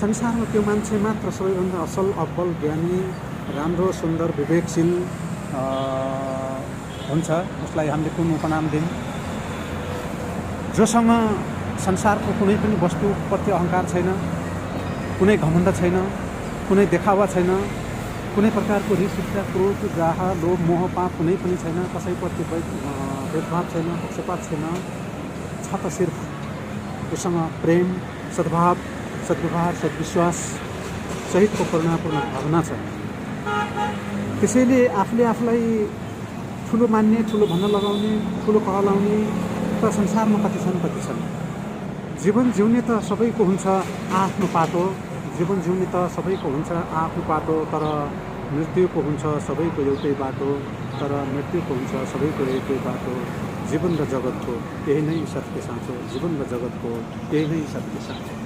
संसारमा त्यो मान्छे मात्र सबैभन्दा असल, अब्बल, ज्ञानी, राम्रो, सुन्दर, विवेकशील हुन्छ। उसलाई हामीले कुन उपनाम दिउँ? जोसँग संसारको कुनै पनि वस्तुप्रति अहङ्कार छैन, कुनै घमण्ड छैन, कुनै देखावा छैन, कुनै प्रकारको रिस, ईर्ष्या, क्रोध, दाह, लोभ, मोह, पाप कुनै पनि छैन, कसैप्रति भेदभाव छैन, पक्षपात छैन, छ त सिर्फ उसँग प्रेम, सद्भाव, सद्व्यवहार, सद्विश्वास सहितको करुणापूर्ण भावना छ। त्यसैले आफूले आफूलाई ठुलो मान्ने, ठुलो भन्न लगाउने, ठुलो कहलाउने त संसारमा कति छन्। जीवन जिउने त सबैको हुन्छ आफ्नो पाटो, जीवन जिउने त सबैको हुन्छ आफ्नो पाटो, तर मृत्युको हुन्छ सबैको एउटै बाटो, तर मृत्युको हुन्छ सबैको एउटै बाटो। जीवन र जगतको यही नै सत्य साँचो, जीवन र जगतको यही नै सत्य साँचो।